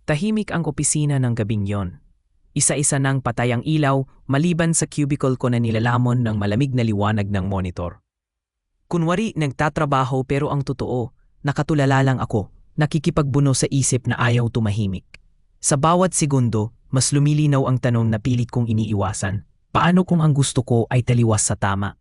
Tahimik ang opisina ng gabing yon. Isa-isa nang patay ang ilaw maliban sa cubicle ko na nilalamon ng malamig na liwanag ng monitor. Kunwari nagtatrabaho pero ang totoo, nakatulala lang ako, nakikipagbuno sa isip na ayaw tumahimik. Sa bawat segundo, mas lumilinaw ang tanong na pilit kong iniiwasan. Paano kung ang gusto ko ay taliwas sa tama?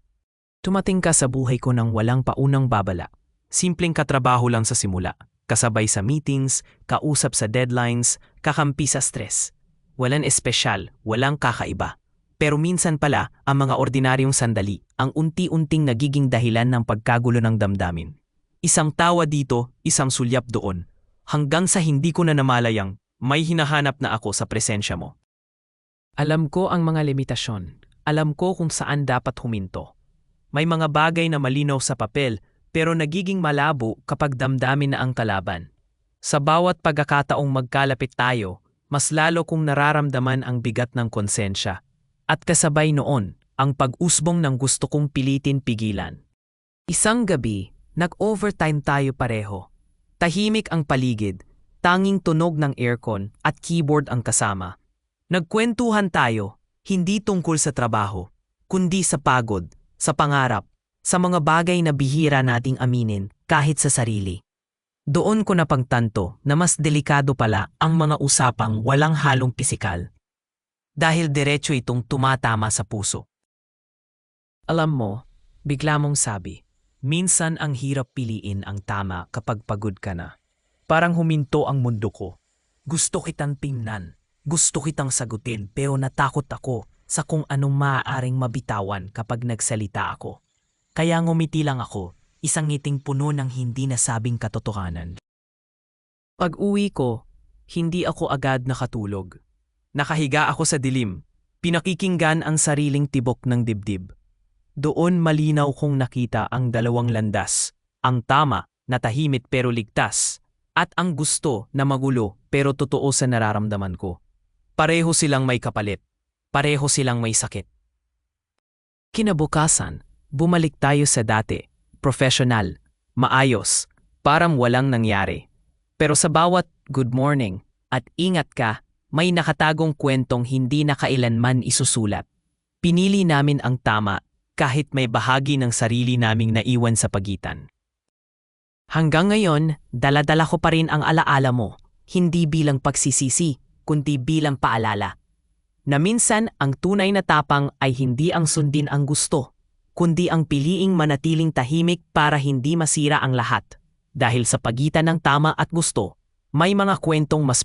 Tumating ka sa buhay ko ng walang paunang babala. Simpleng katrabaho lang sa simula. Kasabay sa meetings, kausap sa deadlines, kakampi sa stress. Walang espesyal, walang kakaiba. Pero minsan pala, ang mga ordinaryong sandali, ang unti-unting nagiging dahilan ng pagkagulo ng damdamin. Isang tawa dito, isang sulyap doon. Hanggang sa hindi ko na namalayang, may hinahanap na ako sa presensya mo. Alam ko ang mga limitasyon. Alam ko kung saan dapat huminto. May mga bagay na malinaw sa papel, pero nagiging malabo kapag damdamin na ang kalaban. Sa bawat pagkakataong magkalapit tayo, mas lalo kong nararamdaman ang bigat ng konsensya. At kasabay noon, ang pag-usbong ng gusto kong pilitin pigilan. Isang gabi, nag-overtime tayo pareho. Tahimik ang paligid, tanging tunog ng aircon at keyboard ang kasama. Nagkwentuhan tayo, hindi tungkol sa trabaho, kundi sa pagod, sa pangarap, sa mga bagay na bihira nating aminin kahit sa sarili. Doon ko napagtanto na mas delikado pala ang mga usapang walang halong pisikal. Dahil diretso itong tumatama sa puso. Alam mo, bigla mong sabi, minsan ang hirap piliin ang tama kapag pagod ka na. Parang huminto ang mundo ko. Gusto kitang tingnan, gusto kitang sagutin pero natakot ako sa kung anong maaaring mabitawan kapag nagsalita ako. Kaya ngumiti lang ako. Isang ngiting puno ng hindi nasabing katotohanan. Pag-uwi ko, hindi ako agad nakatulog. Nakahiga ako sa dilim, pinakikinggan ang sariling tibok ng dibdib. Doon malinaw kong nakita ang dalawang landas, ang tama na tahimik pero ligtas, at ang gusto na magulo pero totoo sa nararamdaman ko. Pareho silang may kapalit, pareho silang may sakit. Kinabukasan, bumalik tayo sa dati. Professional, maayos, parang walang nangyari. Pero sa bawat good morning at ingat ka, may nakatagong kwentong hindi na kailanman isusulat. Pinili namin ang tama kahit may bahagi ng sarili naming naiwan sa pagitan. Hanggang ngayon, dala-dala ko pa rin ang alaala mo, hindi bilang pagsisisi, kundi bilang paalala. Na minsan ang tunay na tapang ay hindi ang sundin ang gusto, kundi ang piliing manatiling tahimik para hindi masira ang lahat. Dahil sa pagitan ng tama at gusto, may mga kwentong mas